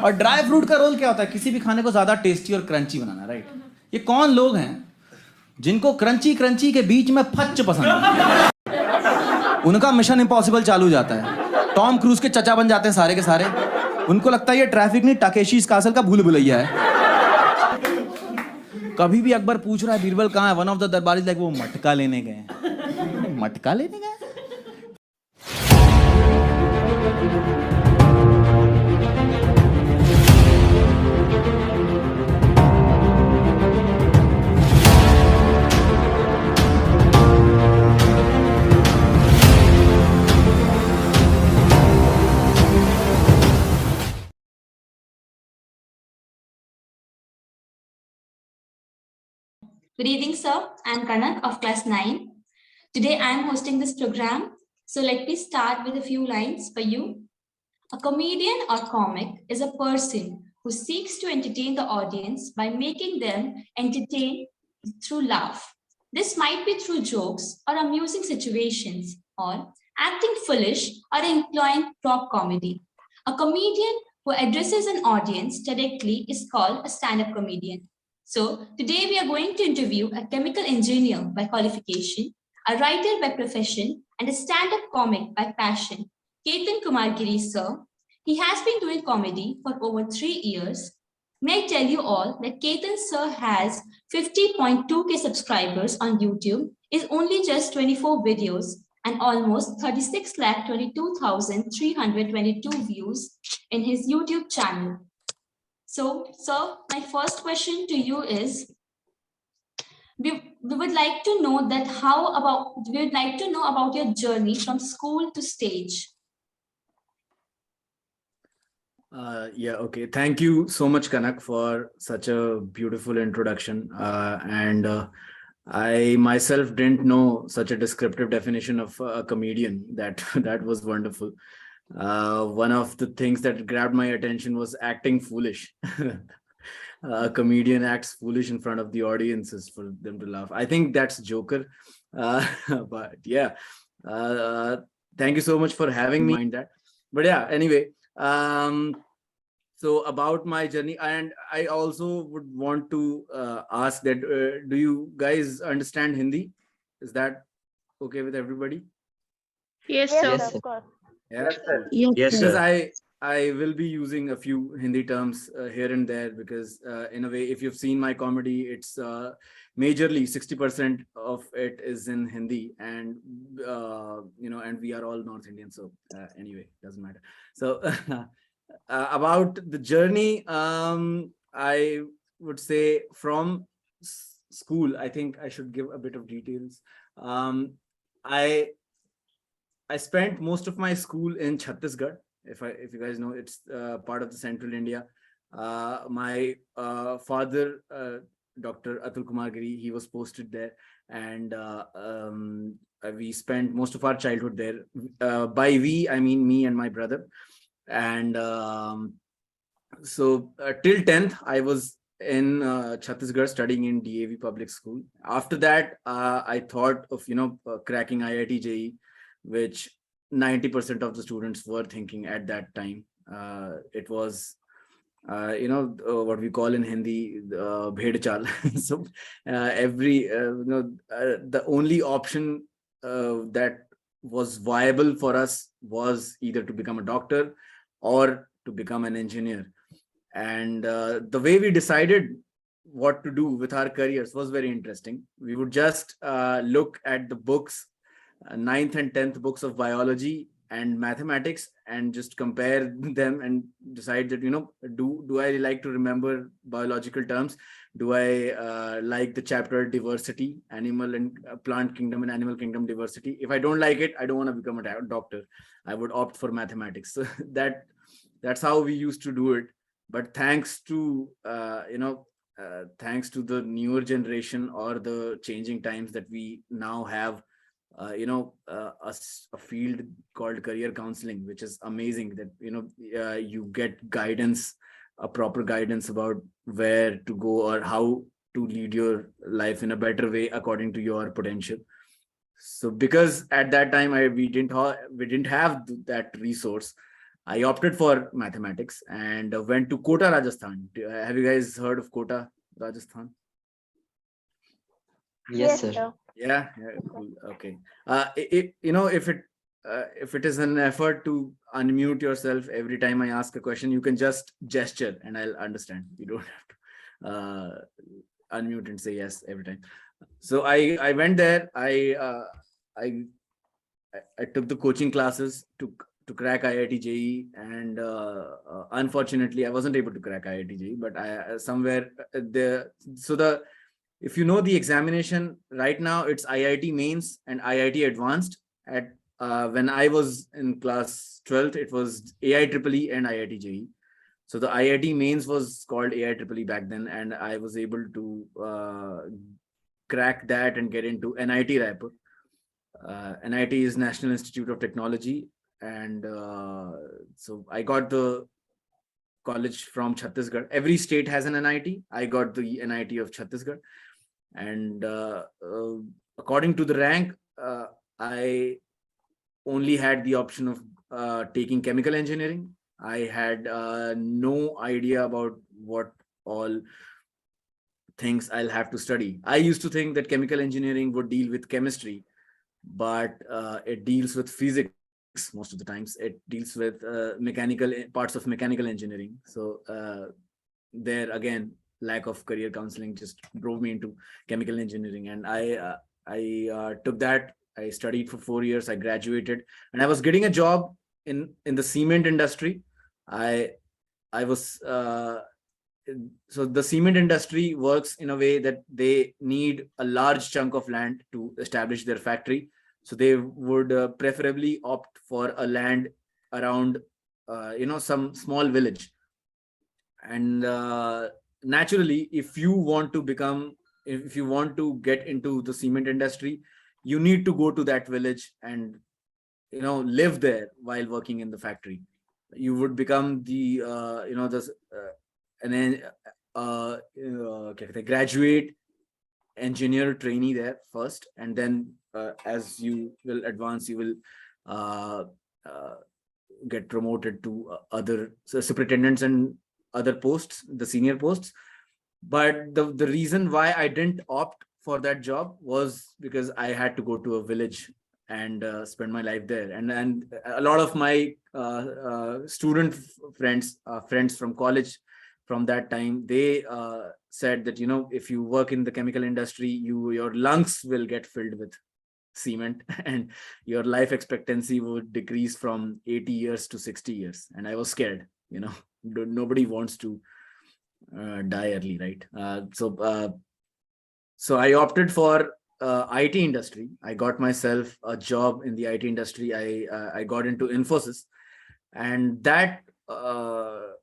और dry fruit का role क्या होता है? किसी भी खाने को ज्यादा टेस्टी और क्रंची बनाना, राइट? ये कौन लोग हैं जिनको क्रंची क्रंची के बीच में फच पसंद है? उनका मिशन इम्पॉसिबल चालू जाता है। टॉम क्रूज के चचा बन जाते हैं सारे के सारे। उनको लगता है ये ट्रैफिक नहीं, टाकेशी कासल का भूल भुलैया है। कभी भी अकबर पूछ रहा है बीरबल कहाँ है, वन ऑफ द दरबारी लाइक वो मटका लेने गए। मटका लेने गए? Good evening, sir. I'm Kanak of class 9. Today I'm hosting this program. So let me start with a few lines for you. A comedian or comic is a person who seeks to entertain the audience by making them entertain through laugh. This might be through jokes or amusing situations or acting foolish or employing prop comedy. A comedian who addresses an audience directly is called a stand-up comedian. So today we are going to interview a chemical engineer by qualification, a writer by profession, and a stand-up comic by passion, Ketan Kumar Giri, sir. He has been doing comedy for over 3 years. May I tell you all that Ketan sir has 50.2k subscribers on YouTube, is only just 24 videos, and almost 36,22,322 views in his YouTube channel. So, sir, my first question to you is, we would like to know about your journey from school to stage. Okay. Thank you so much, Kanak, for such a beautiful introduction. I myself didn't know such a descriptive definition of a comedian. That was wonderful. One of the things that grabbed my attention was acting foolish. A comedian acts foolish in front of the audiences for them to laugh. I think that's Joker. But yeah, thank you so much for having me. Mind that. But yeah, anyway. So about my journey, and I also would want to ask that do you guys understand Hindi? Is that okay with everybody? Yes, Yes, sir. sir, of course. Yeah. Yes, Because sir. I will be using a few Hindi terms here and there because in a way, if you've seen my comedy, it's majorly 60% of it is in Hindi, and and we are all North Indian, so anyway, doesn't matter. So about the journey, I would say from school, I think I should give a bit of details. I spent most of my school in Chhattisgarh. If you guys know, it's part of the central India. My father, Dr. Atul Kumar Giri, he was posted there, and we spent most of our childhood there. By we, I mean me and my brother. And so till 10th, I was in Chhattisgarh studying in DAV public school. After that, I thought of cracking IIT JEE, which 90% of the students were thinking at that time. It was what we call in Hindi bhed chal. So the only option that was viable for us was either to become a doctor or to become an engineer. And the way we decided what to do with our careers was very interesting. We would just look at the books, 9th and 10th books of biology and mathematics, and just compare them and decide that, do I like to remember biological terms? Do I like the chapter diversity, animal and plant kingdom and animal kingdom diversity? If I don't like it, I don't want to become a doctor. I would opt for mathematics. So that's how we used to do it. But thanks to thanks to the newer generation or the changing times that we now have, a field called career counseling, which is amazing that you get guidance, a proper guidance about where to go or how to lead your life in a better way according to your potential. So because at that time we didn't have that resource, I opted for mathematics and went to Kota, Rajasthan. Have you guys heard of Kota, Rajasthan? Yes, sir. Yeah, cool. Okay. If it is an effort to unmute yourself every time I ask a question, you can just gesture and I'll understand. You don't have to unmute and say yes every time. So I went there. I took the coaching classes to crack IIT JEE, and unfortunately I wasn't able to crack IIT JEE, but I somewhere there. So if you know the examination right now, it's IIT Mains and IIT Advanced. At when I was in class 12th, it was AIEEE and IIT JEE. So the IIT Mains was called AIEEE back then, and I was able to crack that and get into NIT Raipur. NIT is National Institute of Technology, and so I got the college from Chhattisgarh. Every state has an NIT. I got the NIT of Chhattisgarh, and according to the rank, I only had the option of taking chemical engineering. I had no idea about what all things I'll have to study. I used to think that chemical engineering would deal with chemistry, but it deals with physics most of the times. It deals with mechanical parts of mechanical engineering. So there again, lack of career counseling just drove me into chemical engineering, and I took that. I studied for 4 years. I graduated, and I was getting a job in the cement industry. I was so the cement industry works in a way that they need a large chunk of land to establish their factory. So they would preferably opt for a land around, some small village. And naturally, if you want to get into the cement industry, you need to go to that village and live there while working in the factory. You would become the graduate engineer trainee there first, and then as you will advance, you will get promoted to other superintendents and other posts, the senior posts. But the reason why I didn't opt for that job was because I had to go to a village and spend my life there. And a lot of my student friends from college from that time, they said that, if you work in the chemical industry, your lungs will get filled with cement and your life expectancy would decrease from 80 years to 60 years. And I was scared. Nobody wants to die early, right? So I opted for IT industry. I got myself a job in the IT industry. I got into Infosys, and that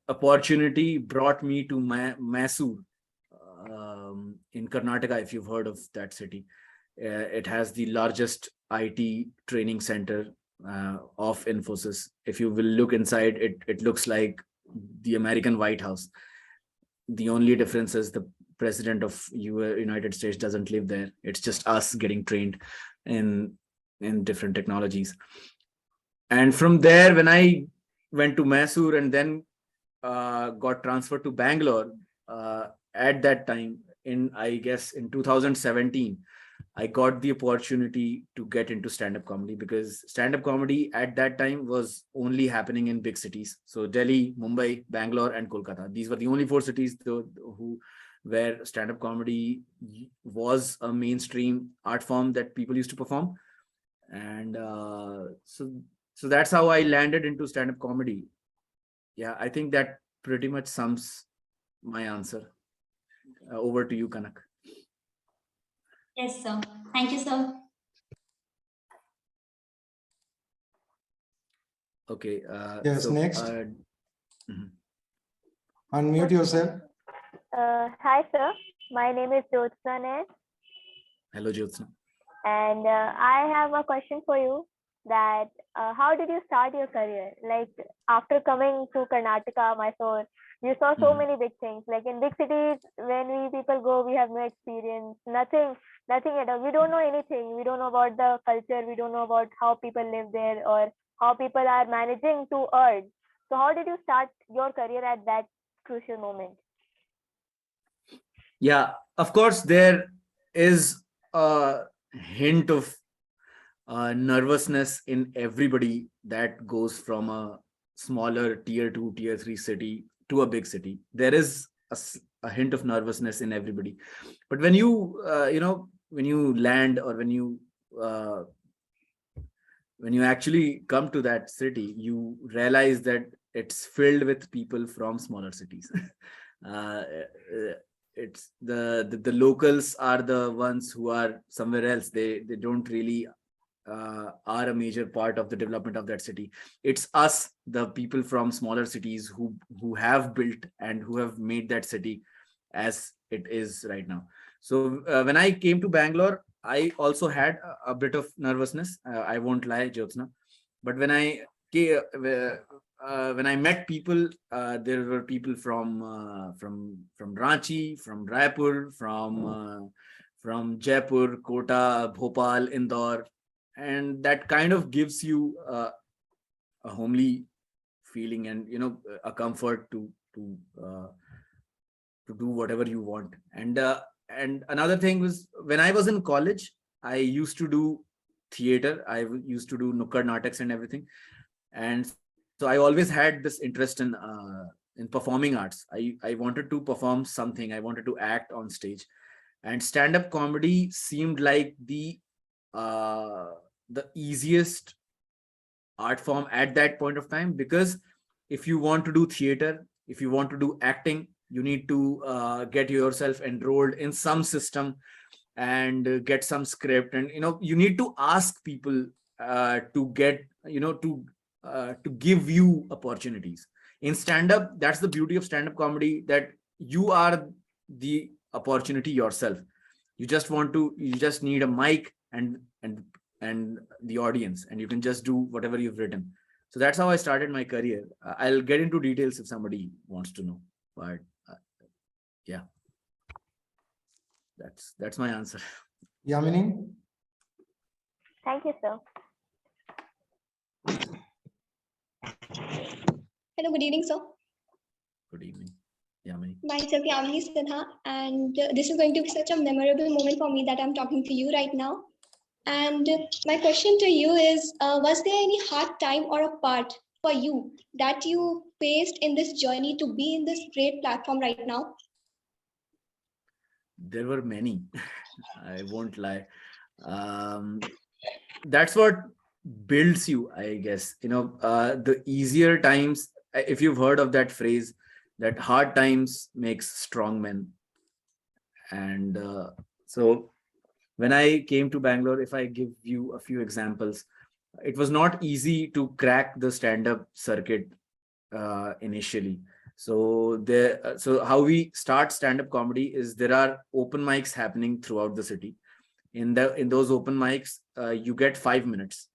opportunity brought me to Mysore in Karnataka. If you've heard of that city, it has the largest IT training center of Infosys. If you will look inside, it looks like the American White House. The only difference is the president of United States doesn't live there. It's just us getting trained in different technologies. And from there, when I went to Mysore and then got transferred to Bangalore, at that time, in 2017, I got the opportunity to get into stand-up comedy, because stand-up comedy at that time was only happening in big cities. So Delhi, Mumbai, Bangalore, and Kolkata. These were the only 4 cities where stand-up comedy was a mainstream art form that people used to perform. And so that's how I landed into stand-up comedy. Yeah, I think that pretty much sums my answer. Over to you, Kanak. Yes, sir. Thank you, sir. Okay. Yes, next. Mhm. Unmute yourself. Hi, sir. My name is Jyotsna Nair, Hello, Jyotsna. and I have a question for you. That how did you start your career? Like after coming to Karnataka, Mysore, you saw so many big things. Like in big cities, when we people go, we have no experience, nothing at all. We don't know anything. We don't know about the culture. We don't know about how people live there or how people are managing to earn. So how did you start your career at that crucial moment? Yeah, of course, there is a hint of nervousness in everybody that goes from a smaller tier 2, tier 3 city to a big city. There is a hint of nervousness in everybody. But when you, when you land, or when you actually come to that city, you realize that it's filled with people from smaller cities. uh, it's the locals are the ones who are somewhere else. They don't really are a major part of the development of that city. It's us, the people from smaller cities, who have built and who have made that city as it is right now. So when I came to Bangalore, I also had a bit of nervousness. I won't lie, Jyotsna. But when I met people, there were people from Ranchi, from Raipur, from Jaipur, Kota, Bhopal, Indore, and that kind of gives you a homely feeling, and a comfort to do whatever you want. And another thing was, when I was in college, I used to do theater. I used to do nukkad nataks and everything, and so I always had this interest in performing arts. I wanted to perform something. I wanted to act on stage, and stand-up comedy seemed like the easiest art form at that point of time, because if you want to do theater, if you want to do acting, you need to get yourself enrolled in some system and get some script, and you need to ask people to get to give you opportunities. In stand-up, that's the beauty of stand-up comedy, that you are the opportunity yourself. You just need a mic and the audience, and you can just do whatever you've written. So that's how I started my career. I'll get into details if somebody wants to know, but yeah, that's my answer. Yamini? Thank you, sir. Hello, good evening, sir. Good evening, Yamini. Myself, Yamini Sinha, and this is going to be such a memorable moment for me that I'm talking to you right now. And my question to you is, was there any hard time or a part for you that you faced in this journey to be in this great platform right now? There were many. I won't lie. That's what builds you, I guess. The easier times, if you've heard of that phrase, that hard times makes strong men. And so when I came to Bangalore, if I give you a few examples, it was not easy to crack the stand-up circuit initially. So so how we start stand-up comedy is, there are open mics happening throughout the city. In those open mics, you get 5 minutes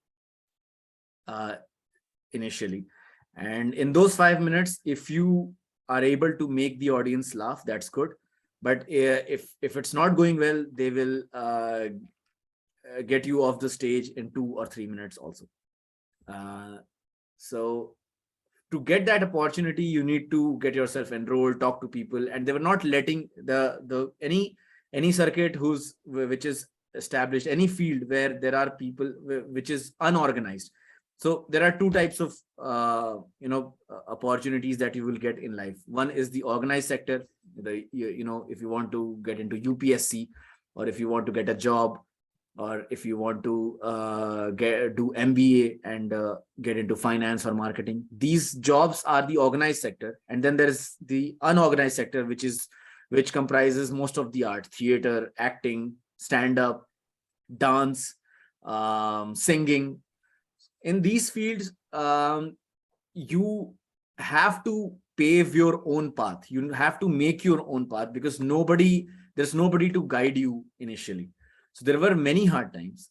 initially, and in those 5 minutes, if you are able to make the audience laugh, that's good. But if it's not going well, they will get you off the stage in 2 or 3 minutes also. So to get that opportunity, you need to get yourself enrolled, talk to people, and they were not letting any circuit which is established, any field where there are people which is unorganized. So there are two types of opportunities that you will get in life. One is the organized sector. If you want to get into UPSC, or if you want to get a job, or if you want to do MBA and get into finance or marketing, these jobs are the organized sector. And then there is the unorganized sector, which comprises most of the art: theater, acting, stand-up, dance, singing. In these fields, you have to pave your own path. You have to make your own path, because there's nobody to guide you initially. So there were many hard times,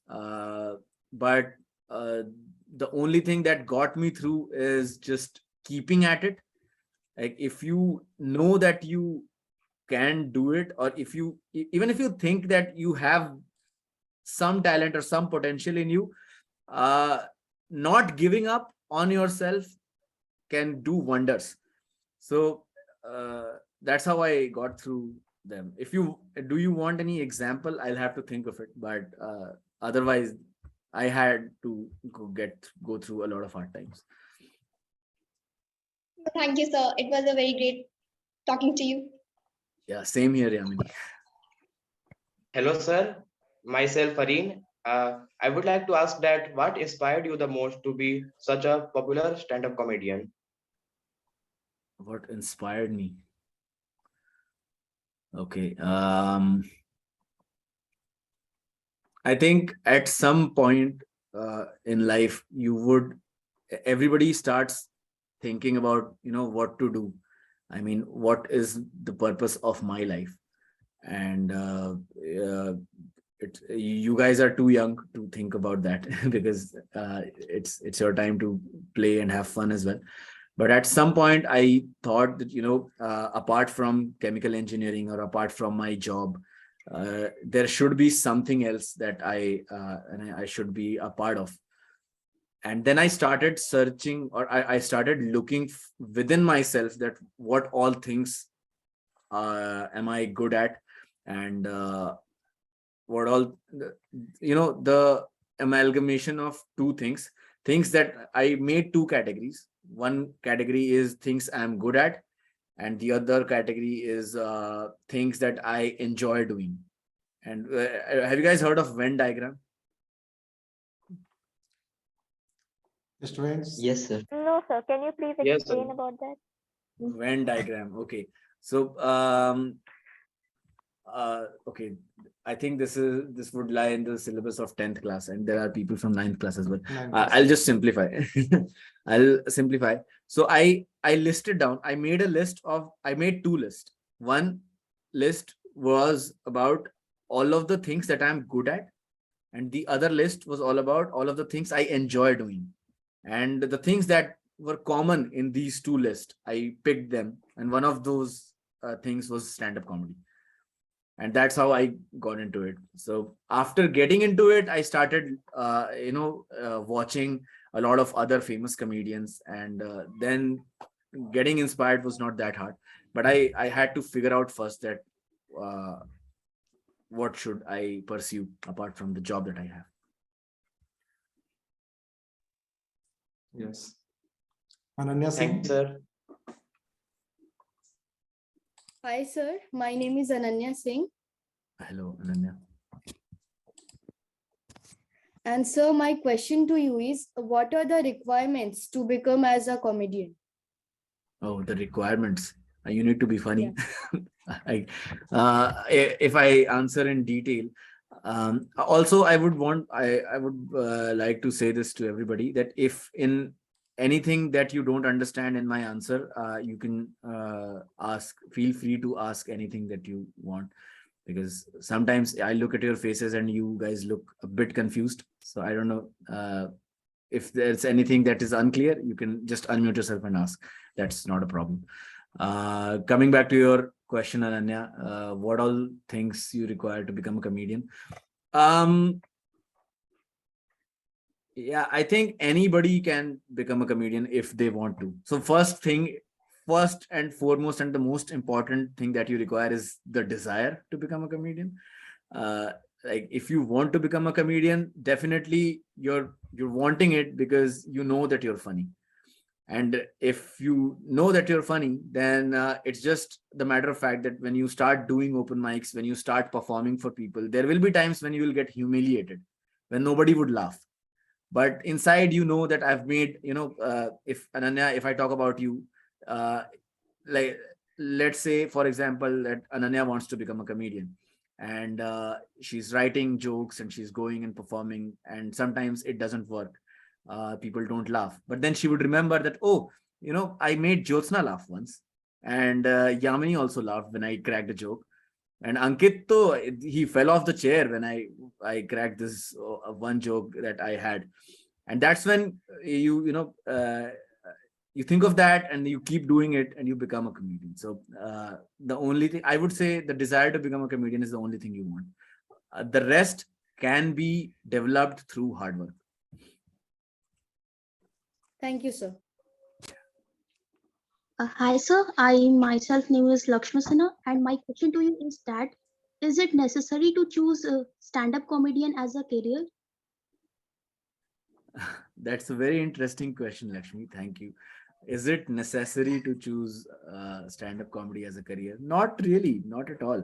but the only thing that got me through is just keeping at it. Like, if you know that you can do it, or even if you think that you have some talent or some potential in you, not giving up on yourself can do wonders. So that's how I got through them. If you do you want any example, I'll have to think of it, but otherwise I had to go through a lot of hard times. Thank you, sir. It was a very great talking to you. Yeah, same here, Yamini. Hello, sir. Myself, Fareen. I would like to ask that what inspired you the most to be such a popular stand-up comedian? What inspired me? Okay. I think at some point in life, everybody starts thinking about, what to do. I mean, what is the purpose of my life? And you guys are too young to think about that because it's your time to play and have fun as well. But at some point, I thought that, apart from chemical engineering or apart from my job, there should be something else that I should be a part of. And then I started searching, or I started looking within myself that what all things am I good at, and what all, the amalgamation of two things that I made two categories. One category is things I'm good at, and the other category is things that I enjoy doing. And have you guys heard of Venn diagram? Students? Yes, sir. No, sir. Can you please Yes, explain sir. about that? Venn diagram. Okay. So okay, I think this would lie in the syllabus of 10th class, and there are people from 9th class as well. I'll just simplify. I'll simplify. So I listed down, I made two lists. One list was about all of the things that I'm good at, and the other list was all about all of the things I enjoy doing. And the things that were common in these two lists, I picked them, and one of those things was stand-up comedy. And that's how I got into it. So after getting into it, I started watching a lot of other famous comedians, and then getting inspired was not that hard. But I had to figure out first that what should I pursue apart from the job that I have. Yes. Ananya Thank you, Singh. sir. Hi, sir. My name is Ananya Singh. Hello, Ananya. And sir, my question to you is, what are the requirements to become as a comedian? Oh, the requirements. You need to be funny. If I answer in detail, also I would like to say this to everybody, that if in anything that you don't understand in my answer, you can feel free to ask anything that you want, because sometimes I look at your faces and you guys look a bit confused. So I don't know, if there's anything that is unclear, you can just unmute yourself and ask. That's not a problem. Coming back to your question, Ananya, what all things you require to become a comedian? Yeah, I think anybody can become a comedian if they want to. So first and foremost, and the most important thing that you require is the desire to become a comedian. Like if you want to become a comedian, definitely you're wanting it because you know that you're funny. And if you know that you're funny, then it's just the matter of fact that when you start doing open mics, when you start performing for people, there will be times when you will get humiliated, when nobody would laugh. But inside, you know that I've made, if Ananya, if I talk about you, like, let's say, for example, that Ananya wants to become a comedian, and she's writing jokes and she's going and performing, and sometimes it doesn't work. People don't laugh, but then she would remember that, oh, I made Jyotsna laugh once, and Yamini also laughed when I cracked a joke, and Ankit, he fell off the chair when I cracked this one joke that I had. And that's when you think of that and you keep doing it and you become a comedian. So the only thing I would say, the desire to become a comedian is the only thing you want. The rest can be developed through hard work. Thank you, sir. Hi, sir. I myself name is Lakshmi Sinha, and my question to you is that is it necessary to choose a stand-up comedian as a career? That's a very interesting question, Lakshmi. Thank you. Is it necessary to choose stand-up comedy as a career? Not really, not at all.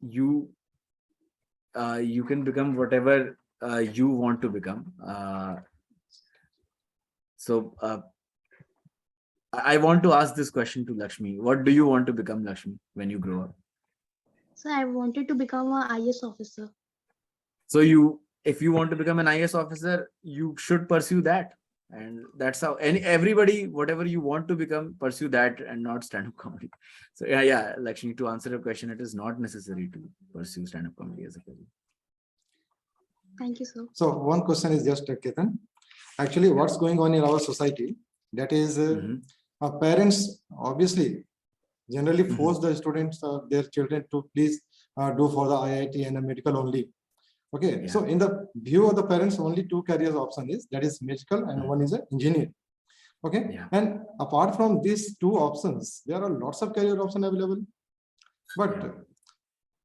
You can become whatever you want to become. So I want to ask this question to Lakshmi. What do you want to become, Lakshmi, when you grow up? So I wanted to become a IS officer. So if you want to become an IS officer, you should pursue that. And that's how everybody, whatever you want to become, pursue that and not stand-up comedy. So yeah, Lakshmi, to answer your question, it is not necessary to pursue stand-up comedy as a career. Thank you, sir. So one question is just, Ketan. Actually, what's going on in our society? That is, our parents obviously generally force the students, their children to please do for the IIT and the medical only. Okay, so in the view of the parents, only two careers option is, that is medical and one is an engineer. Okay, and apart from these two options, there are lots of career options available. But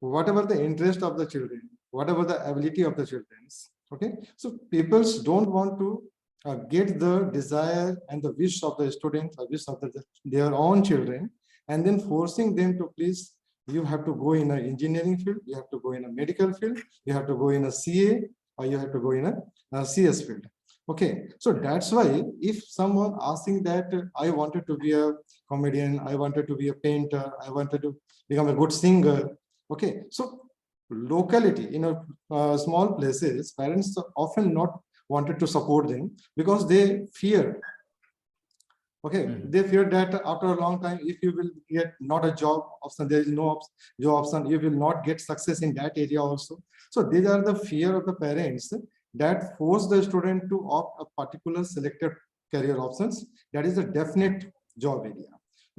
whatever the interest of the children, whatever the ability of the children, okay, so people don't want to get the desire and the wish of the students, or wish of their own children, and then forcing them to please, you have to go in an engineering field, you have to go in a medical field, you have to go in a CA, or you have to go in a CS field. Okay, so that's why if someone asking that I wanted to be a comedian, I wanted to be a painter, I wanted to become a good singer. Okay, so locality, small places, parents are often not wanted to support them because they fear. Okay, they fear that after a long time, if you will get not a job option, there is no job option, you will not get success in that area also. So these are the fear of the parents that force the student to opt a particular selected career options. That is a definite job area.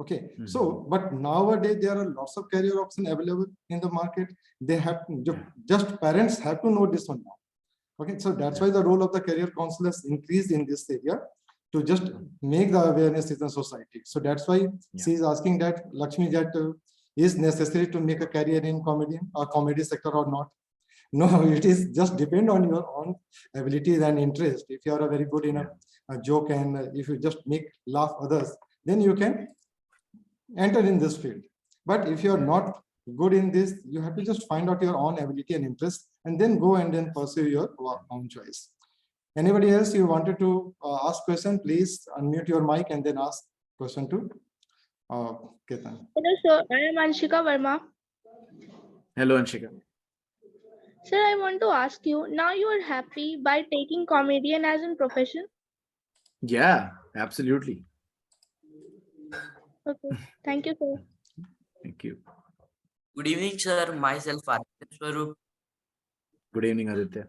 Okay, so but nowadays there are lots of career options available in the market. They have just parents have to know this one now. Okay, so that's why the role of the career counselors increased in this area to just make the awareness in the society. So that's why she is asking that, Lakshmi, that is necessary to make a career in comedy sector or not. No, it is just depend on your own abilities and interest. If you are very good in a joke, and if you just make laugh others, then you can enter in this field. But if you are not good in this, you have to just find out your own ability and interest and then go and then pursue your own choice. Anybody else you wanted to ask question, please unmute your mic and then ask question to Ketan. Hello, sir. I am Anshika Verma. Hello, Anshika. Sir, I want to ask you, now you are happy by taking comedian as a profession? Yeah, absolutely. Okay, thank you, sir. Thank you. Good evening, sir. Myself, Aditya Swarup. Good evening, Aditya.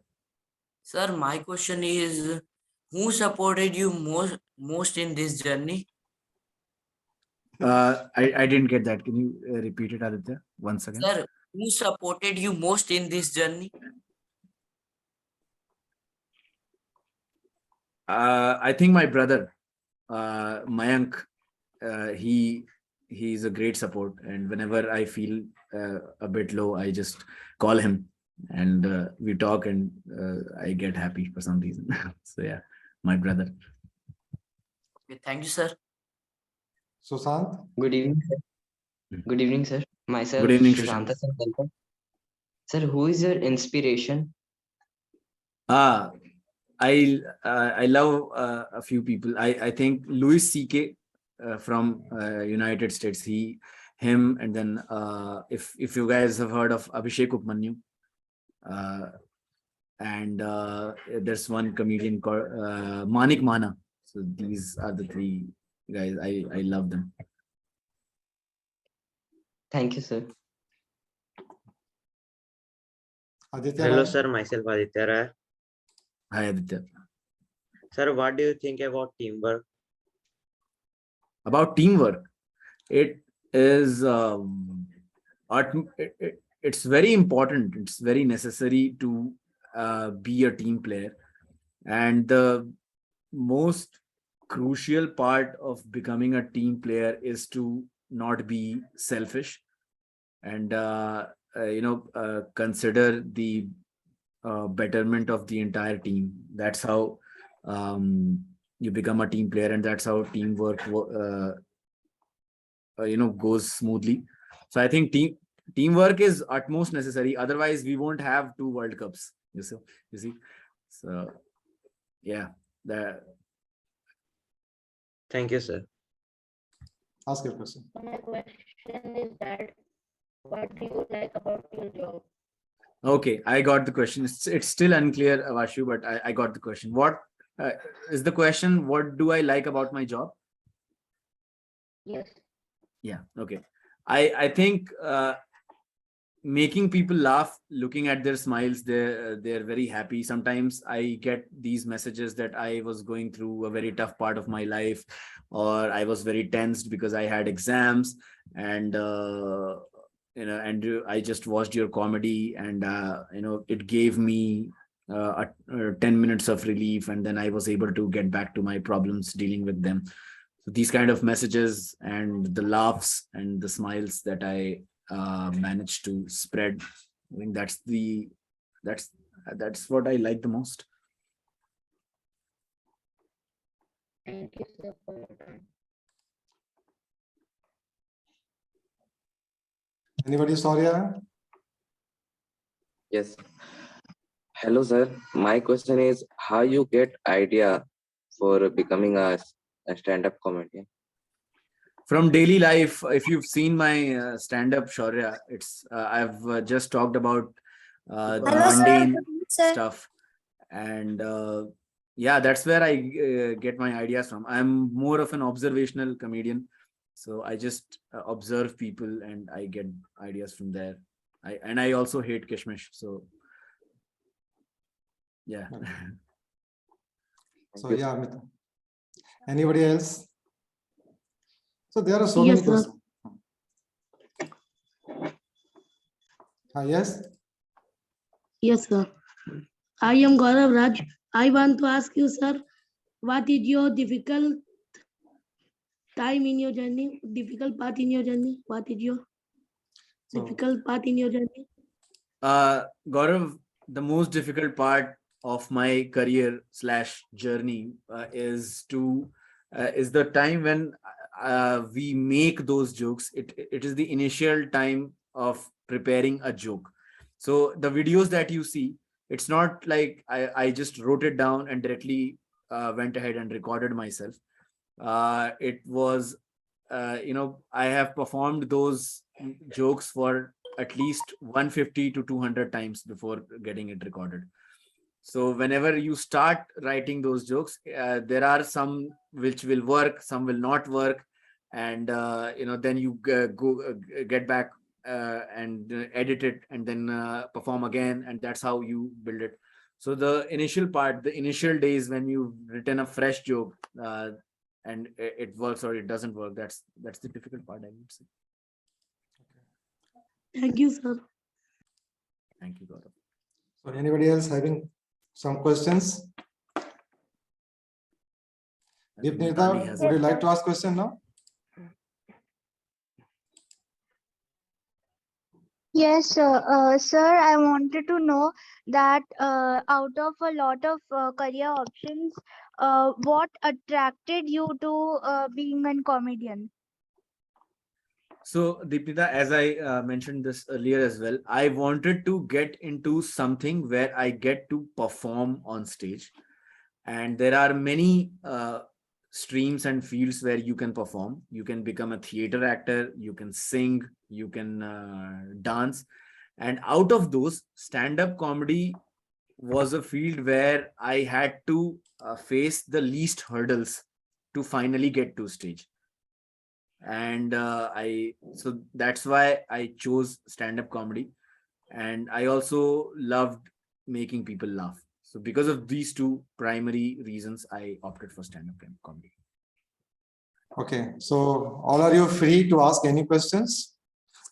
Sir, my question is, who supported you most in this journey? I didn't get that. Can you repeat it, Aditya, once again? Sir, who supported you most in this journey? I think my brother, Mayank, he's a great support, and whenever I feel a bit low, I just call him and we talk, and I get happy for some reason. So yeah, my brother. Okay, thank you, sir. Sushant. Good evening, sir. Good evening, sir. Myself, Good evening, Sushanta. Sir, who is your inspiration? I love a few people. I think Louis C.K. From United States. Him, and then if you guys have heard of Abhishek Upmanyu, and there's one comedian called Manik Mana. So these are the three guys. I love them. Thank you, sir. Aditya Hello, Rai. sir. Myself, Aditya Rai. Hi, Aditya. Sir, what do you think about teamwork? About teamwork, it is it's very important. It's very necessary to be a team player, and the most crucial part of becoming a team player is to not be selfish and consider the betterment of the entire team. That's how you become a team player, and that's how teamwork goes smoothly. So I think teamwork is utmost necessary, otherwise we won't have 2 World Cups, you see. So yeah, Thank you, sir. Ask your question. My question is that what do you like about your job? okay, I got the question. It's still unclear, Vashu, but I got the question. What is the question? What do I like about my job? Yes. Yeah, okay. I think making people laugh, looking at their smiles, they're very happy. Sometimes I get these messages that I was going through a very tough part of my life, or I was very tensed because I had exams, and I just watched your comedy, and it gave me 10 minutes of relief, and then I was able to get back to my problems dealing with them. So these kind of messages and the laughs and the smiles that I managed to spread, I think that's what I like the most. Thank you, sir, for your time. Anybody, Saurya? Yes. Hello, sir. My question is how you get idea for becoming a stand-up comedian? From daily life. If you've seen my stand-up, Shaurya, it's I've just talked about the mundane stuff, and yeah, that's where I get my ideas from. I'm more of an observational comedian, so I just observe people and I get ideas from there. I also hate kishmish, so yeah. So yeah, Amita. Anybody else? So there are so many questions. Yes. Yes, sir. I am Gaurav Raj. I want to ask you, sir, what is your difficult time in your journey? Difficult part in your journey? What is your difficult part in your journey? Gaurav, the most difficult part of my career / journey is the time when we make those jokes. It is the initial time of preparing a joke. So the videos that you see, it's not like I just wrote it down and directly went ahead and recorded myself. It was, I have performed those jokes for at least 150 to 200 times before getting it recorded. So whenever you start writing those jokes, there are some which will work, some will not work, and then you get back and edit it, and then perform again, and that's how you build it. So the initial part, the initial days when you've written a fresh joke and it works or it doesn't work, that's the difficult part, I would say. Thank you, sir. Thank you, Gaurav. So anybody else having some questions? Deepnita, would you like to ask question now? Yes, sir, I wanted to know that out of a lot of career options, what attracted you to being a comedian? So, Deepnita, as I mentioned this earlier as well, I wanted to get into something where I get to perform on stage. And there are many streams and fields where you can perform. You can become a theater actor, you can sing, you can dance. And out of those, stand-up comedy was a field where I had to face the least hurdles to finally get to stage. And so that's why I chose stand-up comedy, and I also loved making people laugh. So because of these two primary reasons, I opted for stand-up comedy. Okay, so all are you free to ask any questions?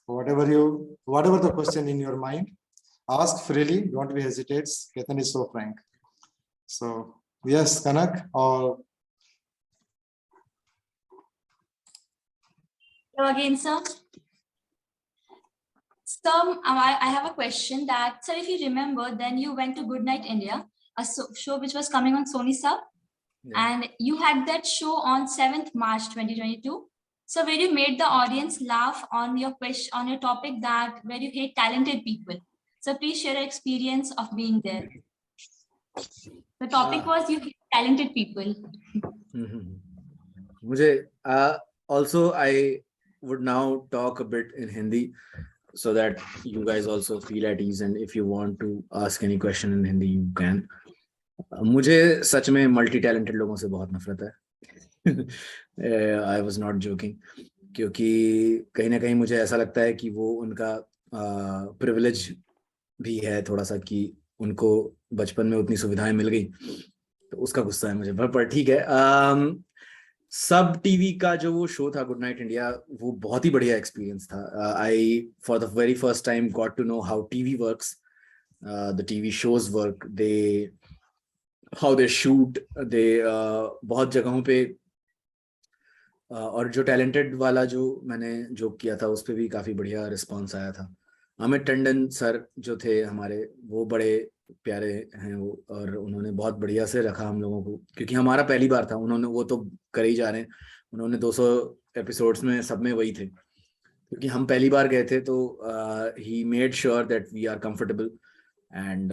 Whatever the question in your mind, ask freely, don't be hesitates. Ketan is so frank. So yes, Kanak or Hello again, sir. Sir, I have a question that, sir, if you remember, then you went to Good Night India, a show which was coming on Sony Sub, and you had that show on 7th March 2022. So where you made the audience laugh on your question, on your topic that where you hate talented people. So please share your experience of being there. The topic was you hate talented people. मुझे also I would now talk a bit in Hindi so that you guys also feel at ease, and if you want to ask any question in Hindi you can. मुझे सच में multi talented लोगों से बहुत नफरत है. I was not joking, क्योंकि कहीं ना कहीं मुझे ऐसा लगता है कि वो उनका प्रिविलेज भी है थोड़ा सा, कि उनको बचपन में उतनी सुविधाएं मिल गई, तो उसका गुस्सा है मुझे. पर ठीक है. सब टीवी का जो वो शो था गुड नाइट इंडिया, वो बहुत ही बढ़िया एक्सपीरियंस था. I for the very first time got to know how TV works, the TV shows work, they how they shoot, they बहुत जगहों पे. और जो टैलेंटेड वाला जो मैंने जोक किया था उस पर भी काफी बढ़िया रिस्पांस आया था. अमित टंडन सर जो थे हमारे, वो बड़े प्यारे हैं वो, और उन्होंने बहुत बढ़िया से रखा हम लोगों को, क्योंकि हमारा पहली बार था. उन्होंने वो तो कर ही जा रहे हैं, उन्होंने 200 एपिसोड्स में सब में वही थे, क्योंकि हम पहली बार गए थे. तो he made sure that we are comfortable and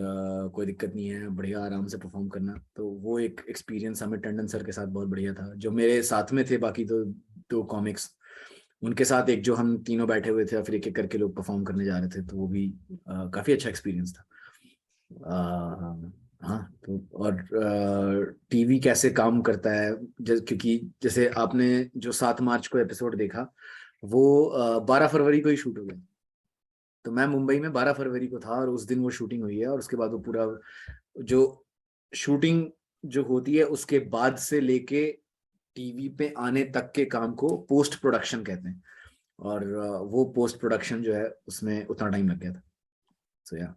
कोई दिक्कत नहीं है, बढ़िया आराम से परफॉर्म करना. तो वो एक एक्सपीरियंस अमित टंडन सर के साथ बहुत बढ़िया था. जो मेरे साथ में थे बाकी दो कॉमिक्स, उनके साथ एक जो हम तीनों बैठे हुए थे, फिर एक एक करके लोग परफॉर्म करने जा रहे थे, तो वो भी काफी अच्छा एक्सपीरियंस था. हाँ, तो और टीवी कैसे काम करता है, क्योंकि जैसे आपने जो 7 मार्च को एपिसोड देखा, वो 12 फरवरी को ही शूट हो गया. तो मैं मुंबई में 12 फरवरी को था और उस दिन वो शूटिंग हुई है, और उसके बाद वो पूरा जो शूटिंग जो होती है उसके बाद से लेके टीवी पे आने तक के काम को पोस्ट प्रोडक्शन कहते हैं, और वो पोस्ट प्रोडक्शन जो है उसमें उतना टाइम लग गया था. सो या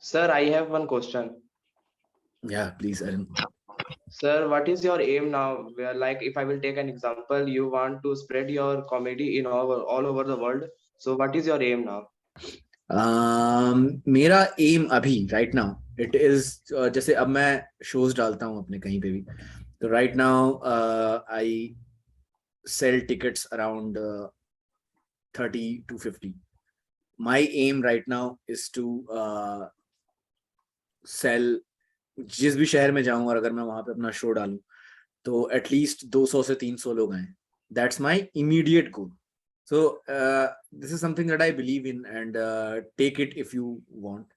Sir, I have one question. Yeah, please, Arun. Sir, what is your aim now? Where, like, if I will take an example, you want to spread your comedy in all over the world. So, what is your aim now? मेरा M अभी right now it is, जैसे अब मैं shows डालता हूँ अपने कहीं पे भी, तो right now I sell tickets around 30 to 50. My aim right now is to sell, जिस भी शहर में जाऊं और अगर मैं वहां पे अपना शो डालूं तो एटलीस्ट 200 से 300 लोग आए. That's my immediate goal. So this is something that I believe in, and take it if you want.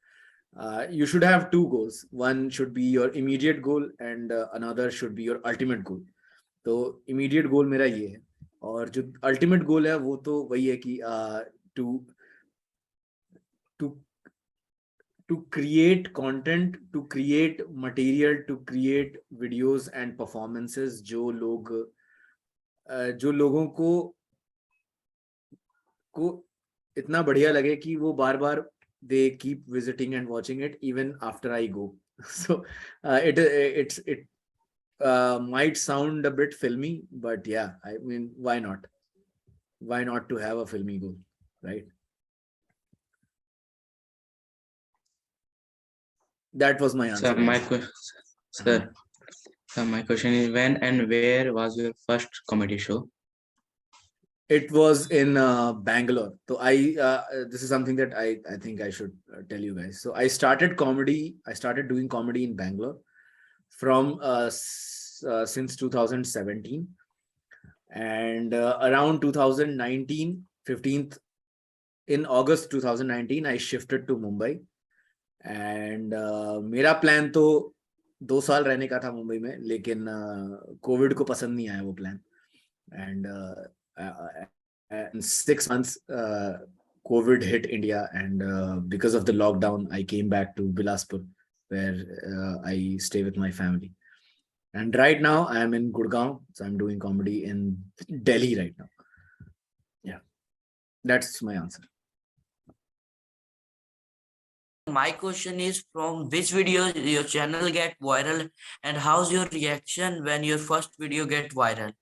You should have 2 goals. One should be your immediate goal and another should be your ultimate goal. तो immediate goal मेरा ये है, और जो ultimate goal है वो तो वही है कि to create content, to create material, to create videos and performances जो लोगों को इतना बढ़िया लगे कि वो बार बार they keep visiting and watching it even after I go. So it might sound a bit filmy, but yeah, I mean, why not to have a filmy goal, right? That was my answer. Sir, my question is, when and where was your first comedy show? It was in Bangalore. So this is something that I think I should tell you guys. So I started doing comedy in Bangalore from since 2017, and around 2019, 15th in August 2019, I shifted to Mumbai. And मेरा plan तो 2 साल रहने का था मुंबई में, लेकिन Covid को पसंद नहीं आया वो plan. And in 6 months, COVID hit India, and because of the lockdown, I came back to Bilaspur, where I stay with my family. And right now, I am in Gurgaon, so I'm doing comedy in Delhi right now. Yeah, that's my answer. My question is, from which video your channel get viral, and how's your reaction when your first video get viral?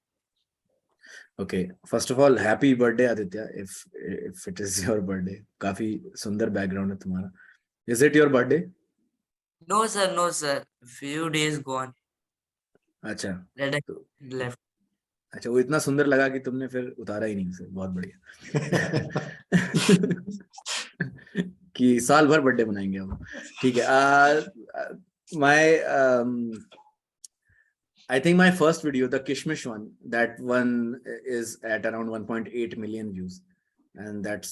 Okay, first of all, happy birthday, Aditya. If it is your birthday, काफी सुंदर background है तुम्हारा. Is it your birthday? No, sir. No, sir. Few days gone. अच्छा. That I तो left. अच्छा, वो इतना सुंदर लगा कि तुमने फिर उतारा ही नहीं उसे. बहुत बढ़िया. कि साल भर बर्थडे मनाएंगे हम. ठीक है. I think my first video, the Kishmish one, that one is at around 1.8 million views, and that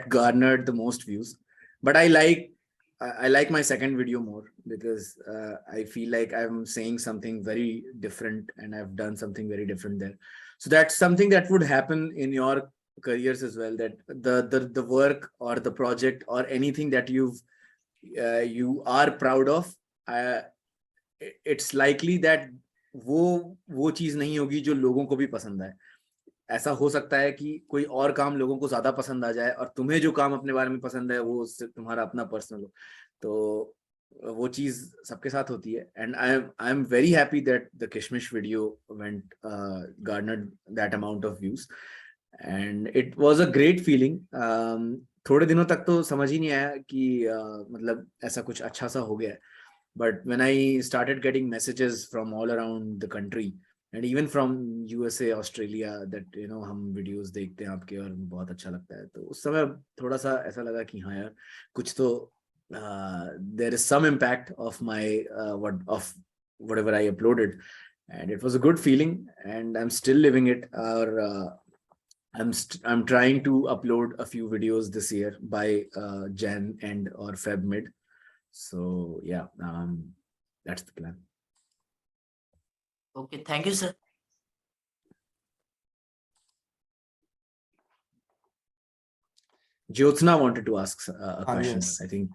garnered the most views. But I like my second video more because I feel like I'm saying something very different and I've done something very different there. So that's something that would happen in your careers as well, that the work or the project or anything that you are proud of, it's likely that वो चीज नहीं होगी जो लोगों को भी पसंद आए. ऐसा हो सकता है कि कोई और काम लोगों को ज्यादा पसंद आ जाए और तुम्हें जो काम अपने बारे में पसंद है वो तुम्हारा अपना पर्सनल हो. तो वो चीज सबके साथ होती है. And I am very happy that the Kishmish video went garnered that amount of views, and it was a great feeling. थोड़े दिनों तक तो समझ ही नहीं आया कि मतलब ऐसा कुछ अच्छा सा हो गया है. But when I started getting messages from all around the country and even from USA, Australia, that हम videos देखते हैं आपके और बहुत अच्छा लगता है, तो उस समय थोड़ा सा ऐसा लगा कि हाँ यार कुछ तो there is some impact of my whatever I uploaded, and it was a good feeling and I'm still living it. I'm trying to upload a few videos this year by Jan end or Feb mid. So yeah, that's the plan. Okay, thank you, sir. Jyotsna wanted to ask a question. Yes. I think.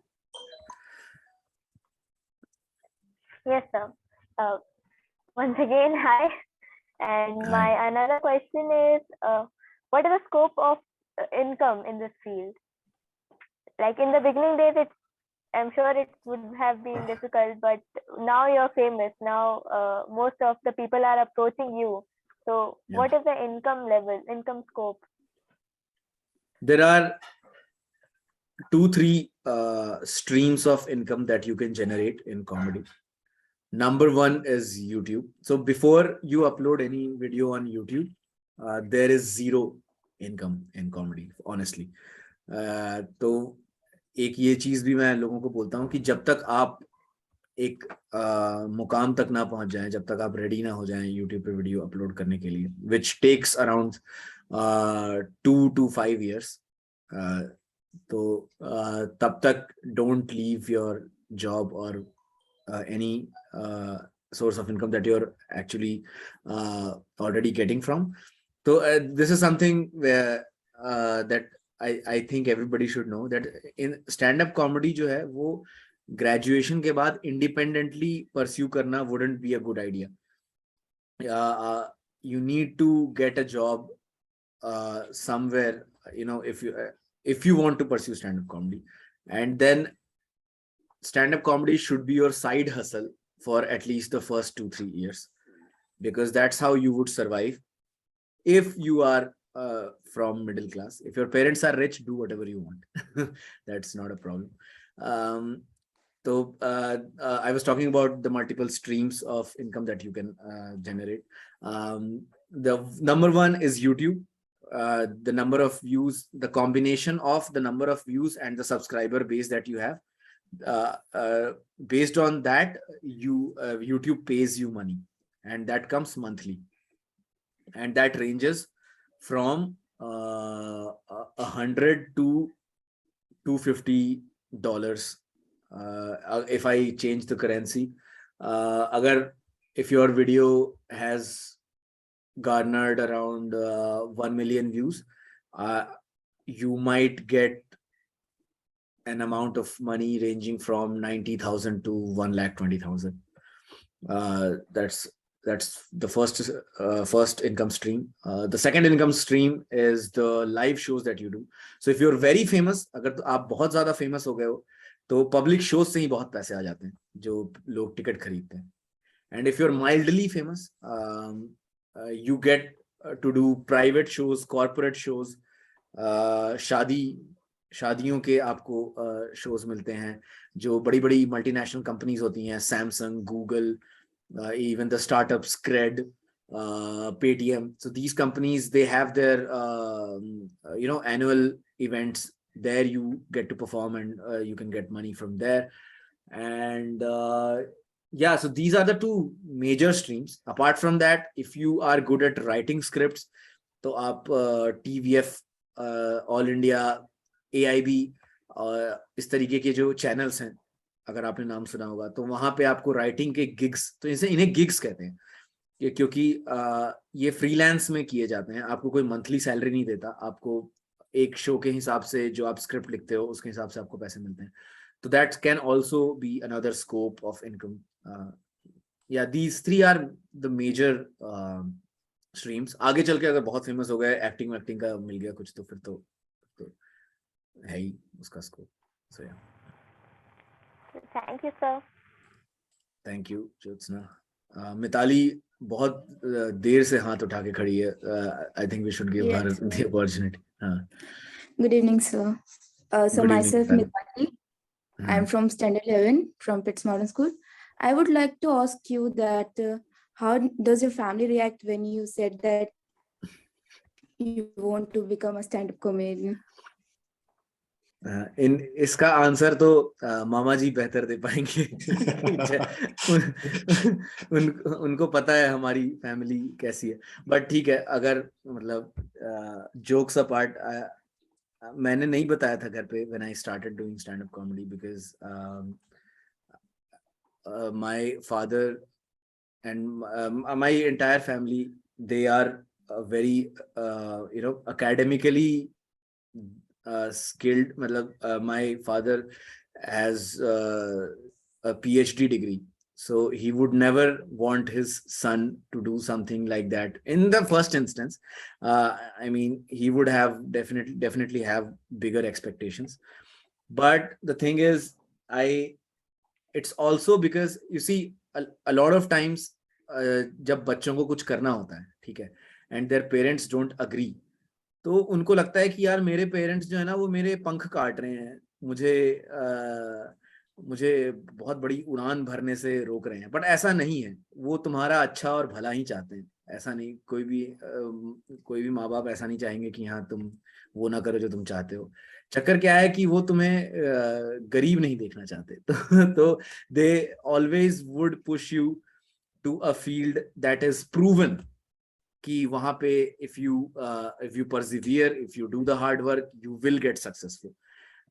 Yes, sir. Once again, hi. And my another question is, what is the scope of income in this field? Like in the beginning days, I'm sure it would have been difficult, but now you're famous. Now most of the people are approaching you. So what is the income level, income scope? There are 2-3 streams of income that you can generate in comedy. Number one is YouTube. So before you upload any video on YouTube, there is zero income in comedy, honestly. तो एक ये चीज भी मैं लोगों को बोलता हूँ कि जब तक आप एक मुकाम तक ना पहुंच जाएं, जब तक आप रेडी ना हो जाएं YouTube पे वीडियो अपलोड करने के लिए, which takes around 2 to 5 years, तो तब तक don't leave your job or any source of income that you're actually already getting from. So this is something where that I think everybody should know, that in stand-up comedy जो है वो graduation के बाद independently pursue करना wouldn't be a good idea. You need to get a job somewhere, if you want to pursue stand-up comedy, and then stand-up comedy should be your side hustle for at least the first 2-3 years, because that's how you would survive. If you are from middle class, if your parents are rich, do whatever you want. That's not a problem. So I was talking about the multiple streams of income that you can generate. The number one is YouTube. The number of views, the combination of the number of views and the subscriber base that you have, based on that, YouTube pays you money, and that comes monthly, and that ranges from $100 to $250 if I change the currency. If your video has garnered around 1 million views, you might get an amount of money ranging from 90,000 to 1,20,000. That's that's the first income stream. The second income stream is the live shows that you do. So if you're very famous, अगर आप बहुत ज़्यादा famous हो गए हो, तो public shows से ही बहुत पैसे आ जाते हैं जो लोग टिकट खरीदते हैं. And if you're mildly famous, you get to do private shows, corporate shows, शादियों के आपको shows मिलते हैं जो बड़ी-बड़ी multinational companies होती हैं, Samsung, Google, even the startups, Cred, Paytm. So these companies, they have their annual events. There you get to perform and you can get money from there. And yeah, so these are the two major streams. Apart from that, if you are good at writing scripts, तो आप TVF, All India, AIB, इस तरीके के जो channels हैं, अगर आपने नाम सुना होगा, तो वहां पे आपको राइटिंग के गिग्स, तो इन्हें गिग्स कहते हैं क्योंकि ये फ्रीलांस में किए जाते हैं. आपको कोई मंथली सैलरी नहीं देता, आपको एक शो के हिसाब से जो आप स्क्रिप्ट लिखते हो उसके हिसाब से आपको पैसे मिलते हैं. तो that can also be another scope of income. या these three are the major streams. आगे चल के अगर बहुत फेमस हो गए, एक्टिंग का मिल गया कुछ, तो फिर तो है ही उसका स्कोप. सो या, Thank you, sir. Thank you Jyotsna. Mitali बहुत देर से हाथ उठा के खड़ी है. I think we should give her the opportunity. हाँ, Good evening, sir. So Good evening, myself, Mitali. Mithali. I'm from Standard 11 from Pitts Modern School. I would like to ask you that how does your family react when you said that you want to become a stand-up comedian? इसका answer तो मामा जी बेहतर दे पाएंगे. उनको पता है हमारी family कैसी है. बट ठीक है, अगर मतलब जोक्स अपार्ट, मैंने नहीं बताया था घर पे when I started doing stand-up comedy because my father and my entire family, they are very academically skilled. मतलब my father has a PhD degree, so he would never want his son to do something like that in the first instance. I mean, he would have definitely have bigger expectations. But the thing is, it's also because you see a lot of times जब बच्चों को कुछ करना होता है, ठीक है, and their parents don't agree, तो उनको लगता है कि यार मेरे पेरेंट्स जो है ना वो मेरे पंख काट रहे हैं, मुझे बहुत बड़ी उड़ान भरने से रोक रहे हैं. बट ऐसा नहीं है, वो तुम्हारा अच्छा और भला ही चाहते हैं. ऐसा नहीं, कोई भी माँ बाप ऐसा नहीं चाहेंगे कि हाँ तुम वो ना करो जो तुम चाहते हो. चक्कर क्या है कि वो तुम्हें गरीब नहीं देखना चाहते. तो they always would push you to a field that is proven कि वहां पे if you persevere, if you do the hard work, you will get successful.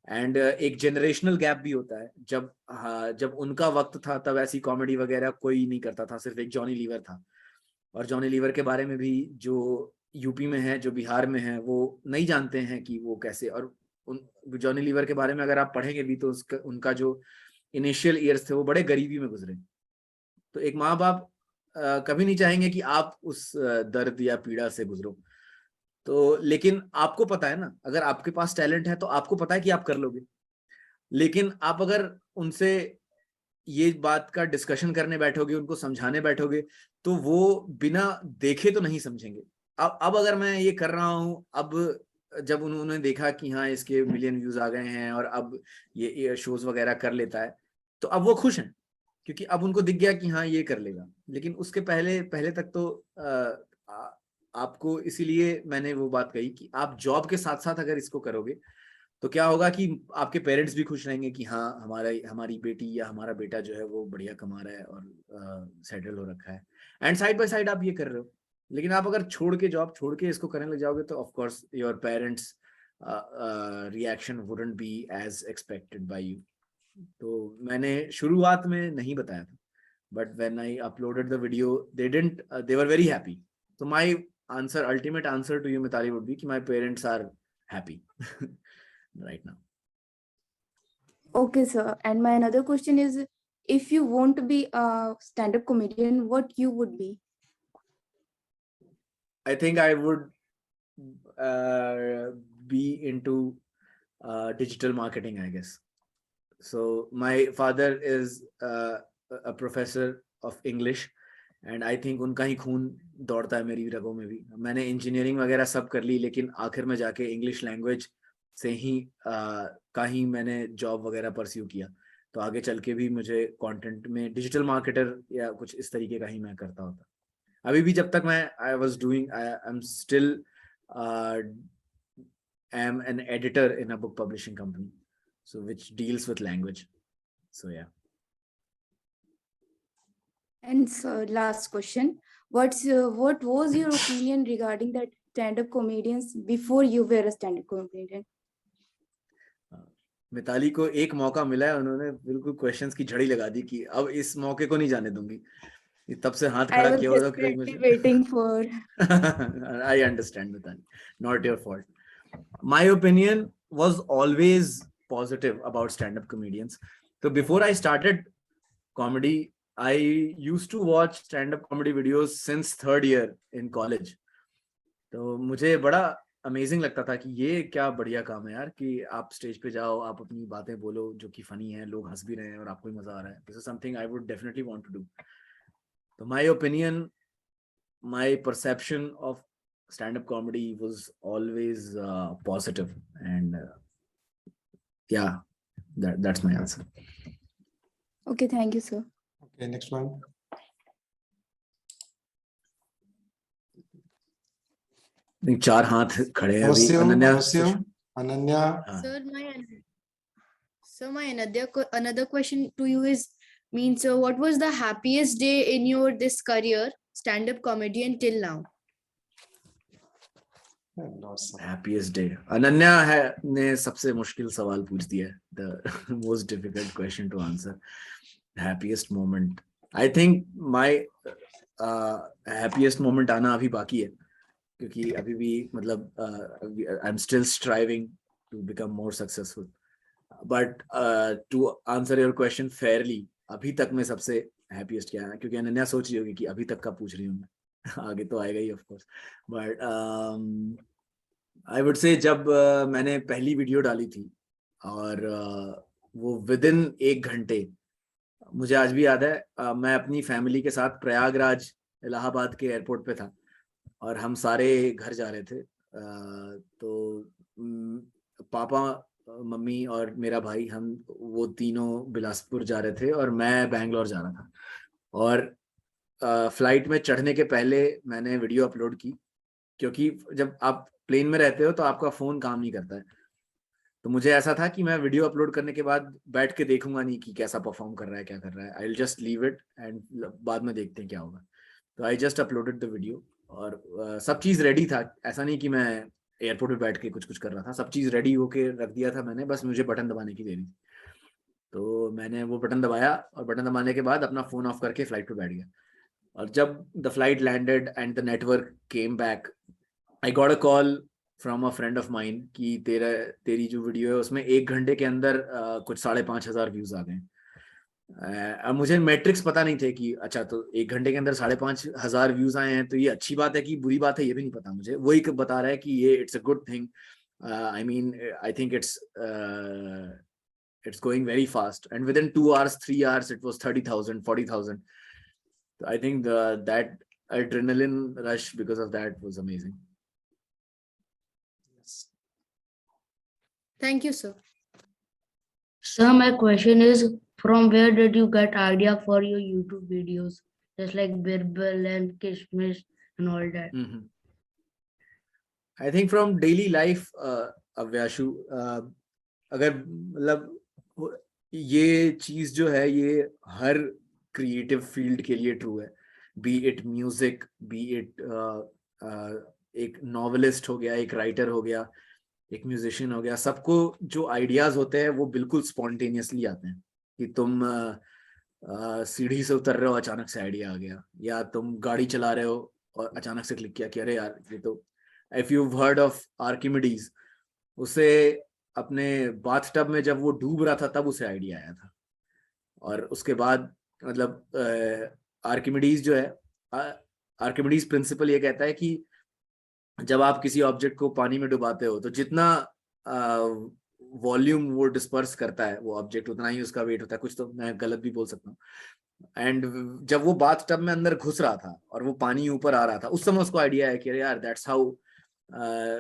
And एक generational gap भी होता है. जब उनका वक्त था तब ऐसी कॉमेडी वगैरह कोई नहीं करता था, सिर्फ एक जॉनी लीवर था. और जॉनी लीवर के बारे में भी जो यूपी में है, जो बिहार में है, वो नहीं जानते हैं कि वो कैसे. और जॉनी लीवर के बारे में अगर आप पढ़ेंगे भी तो उनका जो इनिशियल ईयर्स थे वो बड़े गरीबी में गुजरे. तो एक माँ बाप कभी नहीं चाहेंगे कि आप उस दर्द या पीड़ा से गुजरो. तो लेकिन आपको पता है ना, अगर आपके पास टैलेंट है तो आपको पता है कि आप कर लोगे. लेकिन आप अगर उनसे ये बात का डिस्कशन करने बैठोगे, उनको समझाने बैठोगे, तो वो बिना देखे तो नहीं समझेंगे. अब अगर मैं ये कर रहा हूँ, अब जब उन्होंने देखा कि हाँ इसके मिलियन व्यूज आ गए हैं और अब ये शोज वगैरह कर लेता है, तो अब वो खुश हैं क्योंकि अब उनको दिख गया कि हाँ ये कर लेगा. लेकिन उसके पहले तक तो आपको, इसीलिए मैंने वो बात कही कि आप जॉब के साथ साथ अगर इसको करोगे तो क्या होगा कि आपके पेरेंट्स भी खुश रहेंगे कि हाँ हमारी बेटी या हमारा बेटा जो है वो बढ़िया कमा रहा है और सेटल हो रखा है. एंड साइड बाय साइड आप ये कर रहे हो. लेकिन आप अगर जॉब छोड़ के इसको करने लग जाओगे तो of course your parents reaction wouldn't be as expected by you. तो मैंने शुरुआत में नहीं बताया था, but when I uploaded the video they were very happy. So my ultimate answer to you, Mithali, would be कि my parents are happy right now. Okay, sir. And my another question is, if you want to be a stand-up comedian, what you would be? I think I would be into digital marketing, I guess. So my father is a professor of English, and I think उनका ही खून दौड़ता है मेरी रगों में भी. मैंने engineering वगैरह सब कर ली, लेकिन आखिर में जाके इंग्लिश लैंग्वेज से ही का ही मैंने जॉब वगैरह परस्यू किया. तो आगे चल के भी मुझे कंटेंट में डिजिटल मार्केटर या कुछ इस तरीके का ही मैं करता होता. अभी भी जब तक मैं I am still am an editor in a book publishing company, so which deals with language. So yeah. And so last question, what was your opinion regarding that stand-up comedians before you were a stand-up comedian? Mitali को एक मौका मिला है, उन्होंने बिल्कुल questions की झड़ी लगा दी कि अब इस मौके को नहीं जाने दूंगी. तब से हाथ खड़ा किया हुआ था मुझे. Waiting for. I understand, Mitali. Not your fault. My opinion was always positive about stand-up comedians. So before I started comedy, I used to watch stand-up comedy videos since 3rd year in college. तो मुझे बड़ा amazing लगता था कि ये क्या बढ़िया काम है यार, कि आप स्टेज पे जाओ, आप अपनी बातें बोलो जो कि फनी है, लोग हंस भी रहे हैं और आपको भी मजा आ रहा है. This is something I would definitely want to do. So my opinion, my perception of stand-up comedy was always positive, and yeah, that's my answer. Okay, thank you, sir. Okay, next one. नहीं, 4 हाथ खड़े हैं अभी. Ananya. Sir, my another question to you is, means what was the happiest day in your this career, stand-up comedian, till now? Happiest day. Ananya ने सबसे मुश्किल सवाल पूछ दिया है. The most difficult question to answer. Happiest moment. I think my happiest moment आना अभी बाकी है, क्योंकि अभी भी मतलब I'm still striving to become more successful. But to answer your question fairly, अभी तक में सबसे happiest क्या है, क्योंकि अनन्या सोच रही होगी कि अभी तक का पूछ रही हूँ मैं. आगे तो आएगा ही of course. But I would say जब मैंने पहली वीडियो डाली थी और वो within 1 घंटे, मुझे आज भी याद है, मैं अपनी फैमिली के साथ प्रयागराज इलाहाबाद के एयरपोर्ट पे था और हम सारे घर जा रहे थे. तो पापा, मम्मी और मेरा भाई, हम वो तीनों बिलासपुर जा रहे थे और मैं बैंगलोर जा रहा था. और फ्लाइट में चढ़ने के पहले मैंने वीडियो अपलोड की, क्योंकि जब आप प्लेन में रहते हो तो आपका फोन काम नहीं करता है. तो मुझे ऐसा था कि मैं वीडियो अपलोड करने के बाद बैठ के देखूंगा नहीं कि कैसा परफॉर्म कर रहा है, क्या कर रहा है. I will just leave it and बाद में देखते हैं क्या होगा. तो I just uploaded the video और सब चीज़ रेडी था. ऐसा नहीं कि मैं एयरपोर्ट पे बैठ के कुछ कर रहा था. सब चीज़ रेडी होके रख दिया था मैंने, बस मुझे बटन दबाने की देरी थी. तो मैंने वो बटन दबाया और बटन दबाने के बाद अपना फ़ोन ऑफ करके फ्लाइट पे बैठ गया. और जब the flight landed and the network came back, I got a call from a friend of mine कि तेरी जो वीडियो है उसमें 1 घंटे के अंदर कुछ 5,500 व्यूज आ गए. अब मुझे मैट्रिक्स पता नहीं थे कि अच्छा, तो 1 घंटे के अंदर 5,500 व्यूज आए हैं तो ये अच्छी बात है कि बुरी बात है, ये भी नहीं पता मुझे. वही बता रहा है कि ये it's a good thing. I mean I think it's going very fast, and within 2 hours, 3 hours, it was 30,000, 40,000. So I think that adrenaline rush because of that was amazing. Thank you, sir. Sir, my question is, from where did you get idea for your YouTube videos, just like Birbal and Kishmish and all that? I think from daily life, Avyashu, अगर मतलब ये चीज जो है ये हर creative field के लिए true है. B it music, B it एक नॉवेलिस्ट हो गया, एक राइटर हो गया, एक म्यूजिशियन हो गया. सबको जो आइडियाज होते हैं वो बिल्कुल स्पॉन्टेनियसली आते हैं. कि तुम सीढ़ी से उतर रहे हो, अचानक से आइडिया आ गया, या तुम गाड़ी चला रहे हो और अचानक से क्लिक किया कि अरे यार ये तो. If you heard of Archimedes, उसे अपने बाथटब में जब वो डूब रहा था तब उसे आइडिया आया था. और उसके बाद मतलब आर्किमिडीज जो है, आर्किमिडीज प्रिंसिपल ये कहता है कि जब आप किसी ऑब्जेक्ट को पानी में डुबाते हो तो जितना वॉल्यूम वो डिस्पर्स करता है वो ऑब्जेक्ट, उतना ही उसका वेट होता है। कुछ तो मैं गलत भी बोल सकता हूँ। एंड जब वो बाथ टब में अंदर घुस रहा था और वो पानी ऊपर आ रहा था, उस समय उसको आइडिया है कि अरे यार that's how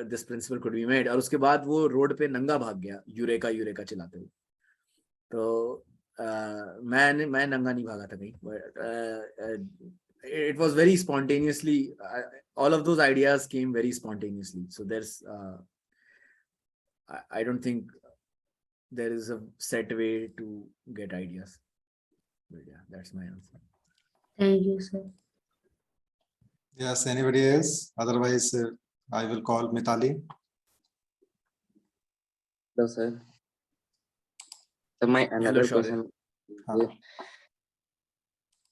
this principle could be made. और उसके बाद वो रोड पे नंगा भाग गया यूरेका यूरेका चिल्लाते हुए। तो मैं नंगा नहीं भागा था कहीं, but it was very spontaneously, all of those ideas came very spontaneously. So there's I don't think there is a set way to get ideas, but yeah, that's my answer. Thank you, sir. Yes, anybody else? Otherwise, I will call Mitali. Hello, sir. So my another question.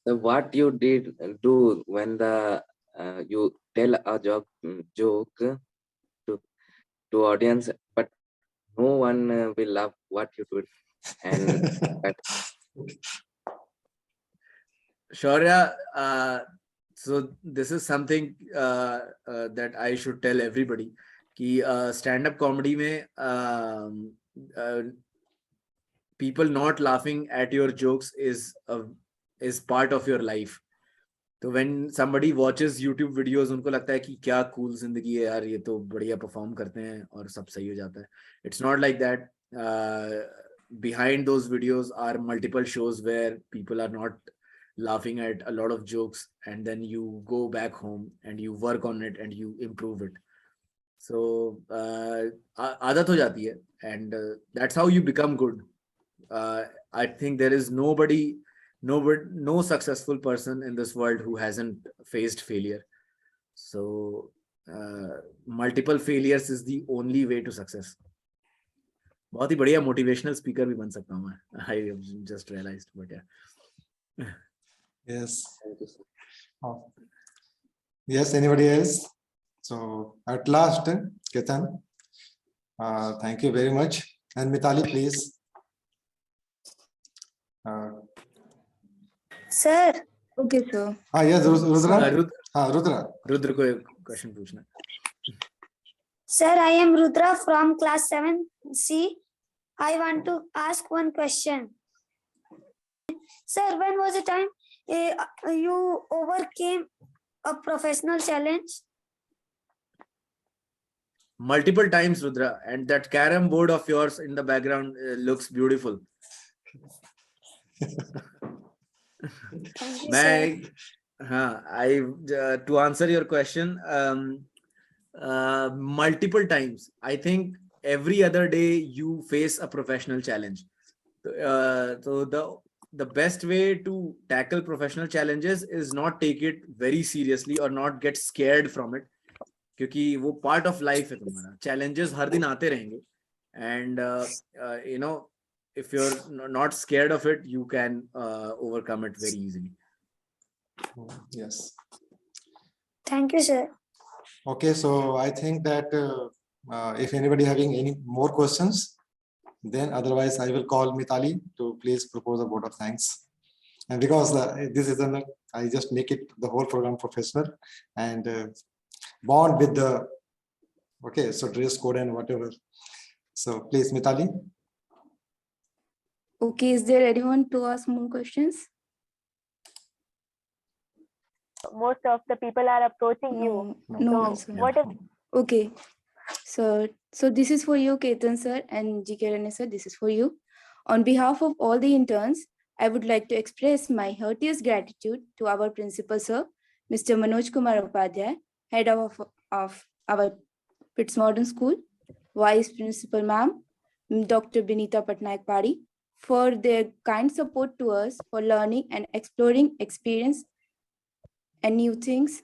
So what you did do when you tell a joke to audience, but no one will love what you did, and Shaurya, so this is something that I should tell everybody कि stand-up comedy में people not laughing at your jokes is part of your life. तो when somebody watches YouTube videos, उनको लगता है कि क्या cool जिंदगी है यार, ये तो बढ़िया perform करते हैं और सब सही हो जाता है. It's not like that. Behind those videos are multiple shows where people are not laughing at a lot of jokes, and then you go back home and you work on it and you improve it. So आदत हो जाती है, and that's how you become good. I think there is no successful person in this world who hasn't faced failure. So multiple failures is the only way to success. बहुत ही बढ़िया motivational speaker भी बन सकता हूँ मैं. I just realized, but yeah. Yes. Oh. Yes, anybody else? So at last, Ketan, thank you very much. And Mitali, please. Sir. Okay, sir. Yes, Rudra. Rudra को एक question पूछना. Sir, I am Rudra from class 7C. I want to ask one question. Sir, when was the time you overcame a professional challenge? Multiple times, Rudra, and that carom board of yours in the background looks beautiful. Thank you, sir. To answer your question, multiple times. I think every other day you face a professional challenge. So the best way to tackle professional challenges is not take it very seriously or not get scared from it, क्योंकि वो part of life है तुम्हारा. Challenges हर दिन आते रहेंगे, and you know, if you're not scared of it, you can overcome it very easily. Yes. Thank you, sir. Okay, so I think that if anybody having any more questions, then otherwise I will call Mitali to please propose a vote of thanks. And because this is I just make it the whole program professional and bond with the, okay, so dress code and whatever. So please, Mitali. Okay, is there anyone to ask more questions? Most of the people are approaching you. No So answer. what if Okay, so this is for you, Ketan sir, and gkaranya sir, this is for you. On behalf of all the interns, I would like to express my heartiest gratitude to our principal sir, Mr. Manoj Kumar Upadhyay, head of our Pitts Modern School, vice principal ma'am, Dr. Binita Patnaik Padi, for their kind support to us for learning and exploring experience and new things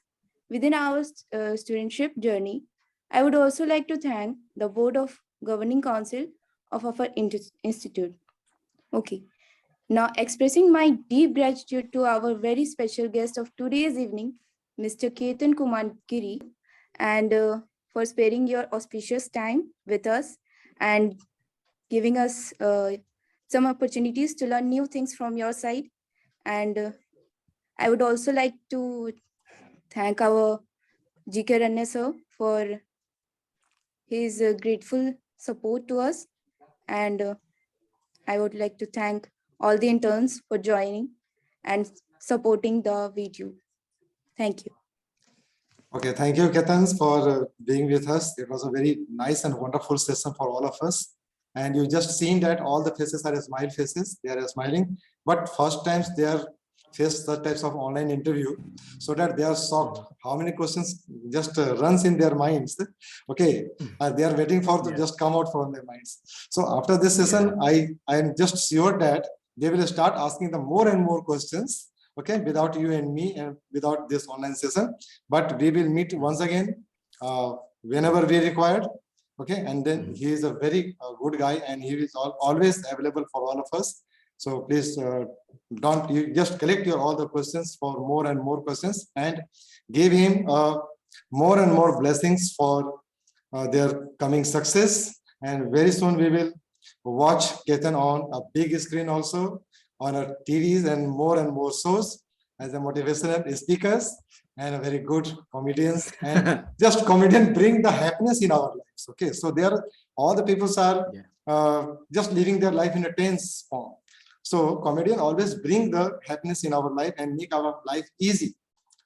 within our studentship journey. I would also like to thank the Board of Governing Council of our institute. Okay. Now expressing my deep gratitude to our very special guest of today's evening, Mr. Ketan Kumar Giri, and for sparing your auspicious time with us and giving us some opportunities to learn new things from your side. And I would also like to thank our gkaranya sir for his grateful support to us. And I would like to thank all the interns for joining and supporting the video. Thank you. Okay, thank you, Ketan, for being with us. It was a very nice and wonderful session for all of us. And you just seen that all the faces are smile faces. They are smiling, but first times they are face such types of online interview, so that they are shocked how many questions just runs in their minds. Okay, they are waiting for to just come out from their minds. So after this session, I am just sure that they will start asking the more and more questions. Okay, without you and me and without this online session, but we will meet once again whenever we required. Okay, and then he is a very good guy, and he is always available for all of us. So please don't, you just collect all the questions for more and more questions, and give him more and more blessings for their coming success. And very soon we will watch Ketan on a big screen also, on our TVs and more shows as a motivational speakers and a very good comedians. And just comedian bring the happiness in our lives. Okay, so there all the people are just living their life in a tense form. So comedian always bring the happiness in our life and make our life easy.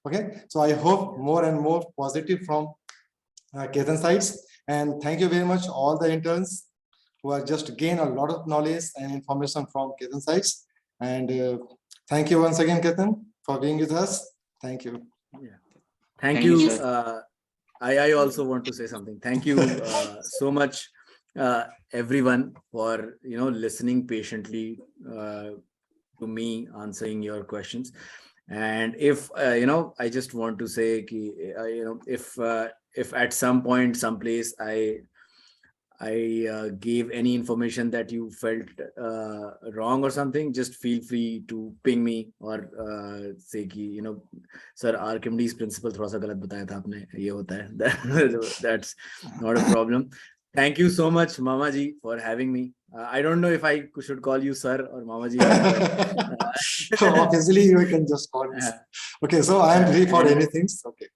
Okay, so I hope more and more positive from Ketan sides. And thank you very much all the interns who are just gain a lot of knowledge and information from Ketan sides. And thank you once again, Ketan, for being with us. Thank you. Thank you. I also want to say something. Thank you so much, everyone, for listening patiently to me answering your questions. And if I just want to say, if at some point, someplace I gave any information that you felt wrong or something, just feel free to ping me or say ki, sir, RKMD's principal thoda sa galat bataya tha aapne, ye hota hai. That's not a problem. Thank you so much, Mama ji, for having me. I don't know if I should call you sir or Mama ji. So obviously you can just call me. Okay, so I am free for anything. Okay.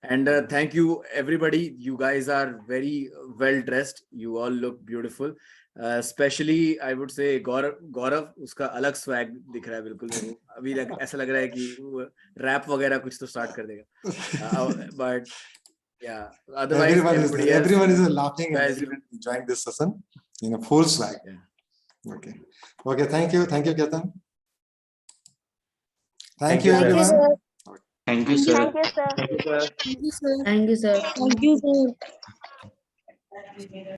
And thank you, everybody. You guys are very well dressed. You all look beautiful. Especially, I would say, Gaurav, uska alag swag dikh raha hai bilkul. Abhi aisa lag raha hai ki rap वगैरह कुछ तो start कर देगा. But yeah, otherwise everyone is laughing and enjoying this session in a full swag. Okay. Okay. Thank you, Ketan. Thank you, everyone. Thank you, sir. Thank you, sir. Thank you, sir. Thank you, sir. Thank you, sir.